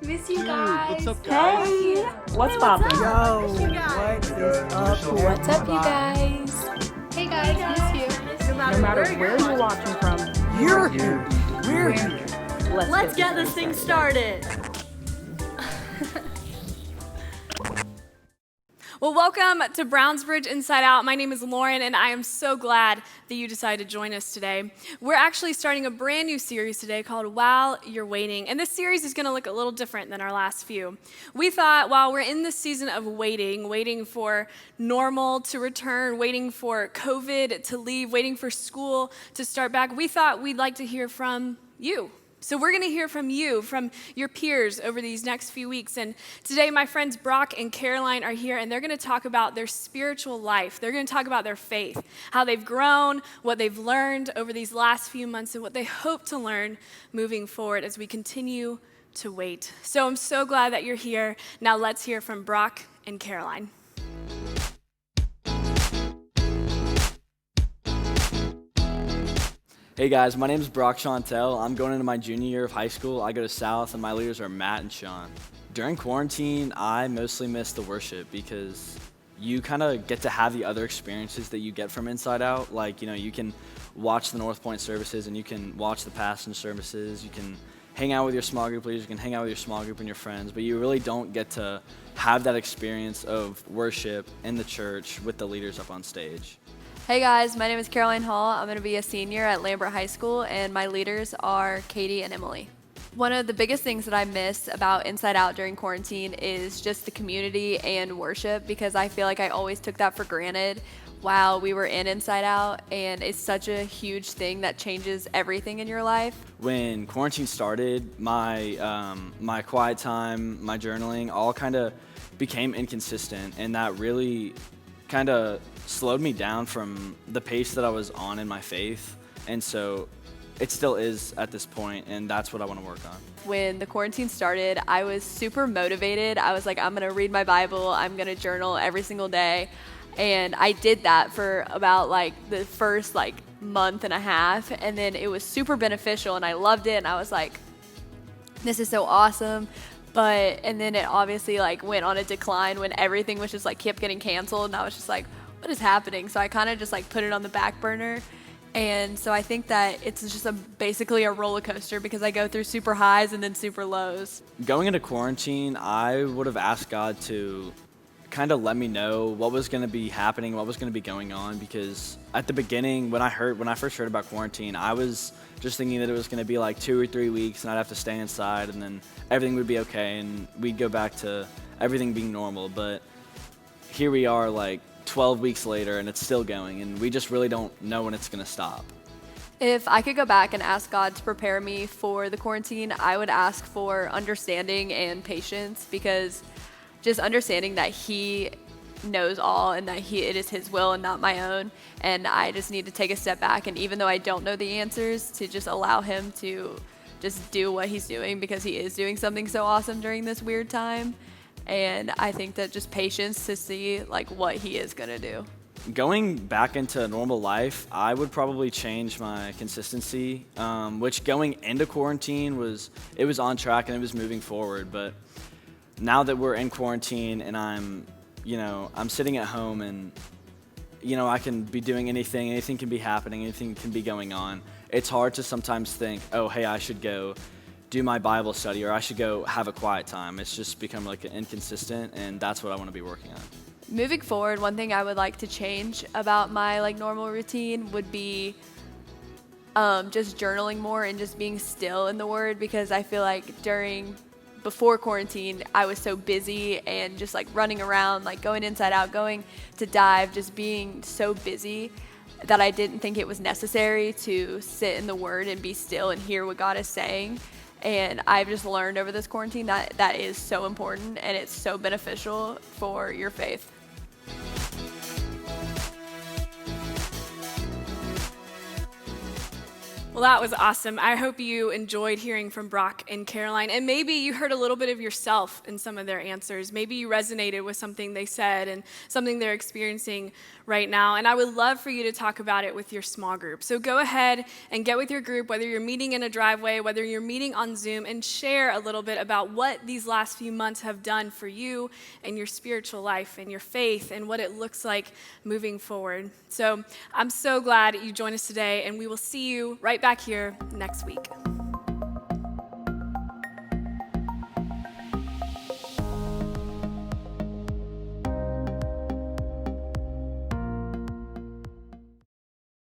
Miss you Dude, guys. what's up, guys? Hey, what's poppin'? Yo, what is up? What's up, you guys? Hey guys, miss you. No matter where you're watching from, You're here. We're here. let's get this thing started. Well, welcome to Brownsbridge Inside Out. My name is Lauren, and I am so glad that you decided to join us today. We're actually starting a brand new series today called While You're Waiting, and this series is going to look a little different than our last few. We thought while we're in this season of waiting for normal to return, waiting for COVID to leave, waiting for school to start back, we thought we'd like to hear from you. So we're going to hear from you, from your peers over these next few weeks. And today my friends Brock and Caroline are here, and they're going to talk about their spiritual life. They're going to talk about their faith, how they've grown, what they've learned over these last few months, and what they hope to learn moving forward as we continue to wait. So I'm so glad that you're here. Now let's hear from Brock and Caroline. Hey guys, my name is Brock Chantel. I'm going into my junior year of high school. I go to South, and my leaders are Matt and Sean. During quarantine, I mostly miss the worship because you kind of get to have the other experiences that you get from Inside Out. Like, you can watch the North Point services, and you can watch the Passion services. You can hang out with your small group leaders. You can hang out with your small group and your friends, but you really don't get to have that experience of worship in the church with the leaders up on stage. Hey guys, my name is Caroline Hall. I'm going to be a senior at Lambert High School, and my leaders are Katie and Emily. One of the biggest things that I miss about Inside Out during quarantine is just the community and worship, because I feel like I always took that for granted while we were in Inside Out, and it's such a huge thing that changes everything in your life. When quarantine started, my quiet time, my journaling, all kind of became inconsistent, and that really kind of slowed me down from the pace that I was on in my faith. And so it still is at this point, and that's what I want to work on. When the quarantine started, I was super motivated. I was like, I'm going to read my Bible, I'm going to journal every single day. And I did that for about the first month and a half, and then it was super beneficial, and I loved it, and I was like, this is so awesome. And then it obviously went on a decline when everything was just kept getting canceled, and I was just like, what is happening? So I kind of just put it on the back burner. And so I think that it's just basically a roller coaster, because I go through super highs and then super lows. Going into quarantine, I would have asked God to kind of let me know what was going to be happening, what was going to be going on, because at the beginning, when I first heard about quarantine, I was just thinking that it was going to be 2 or 3 weeks, and I'd have to stay inside, and then everything would be okay, and we'd go back to everything being normal. But here we are 12 weeks later, and it's still going, and we just really don't know when it's going to stop. If I could go back and ask God to prepare me for the quarantine, I would ask for understanding and patience, because just understanding that He knows all and that it is His will and not my own, and I just need to take a step back, and even though I don't know the answers, to just allow Him to just do what He's doing, because He is doing something so awesome during this weird time. And I think that just patience to see what He is going to do. Going back into normal life, I would probably change my consistency, which going into quarantine was on track and it was moving forward. But now that we're in quarantine and I'm sitting at home, and I can be doing anything can be happening, anything can be going on. It's hard to sometimes think, oh, hey, I should go do my Bible study, or I should go have a quiet time. It's just become inconsistent, and that's what I want to be working on. Moving forward, one thing I would like to change about my normal routine would be just journaling more and just being still in the Word, because I feel before quarantine, I was so busy and just running around, going inside out, going to dive, just being so busy that I didn't think it was necessary to sit in the Word and be still and hear what God is saying. And I've just learned over this quarantine that is so important, and it's so beneficial for your faith. Well, that was awesome. I hope you enjoyed hearing from Brock and Caroline, and maybe you heard a little bit of yourself in some of their answers. Maybe you resonated with something they said and something they're experiencing right now, and I would love for you to talk about it with your small group. So go ahead and get with your group, whether you're meeting in a driveway, whether you're meeting on Zoom, and share a little bit about what these last few months have done for you and your spiritual life and your faith and what it looks like moving forward. So I'm so glad you joined us today, and we will see you right back here next week.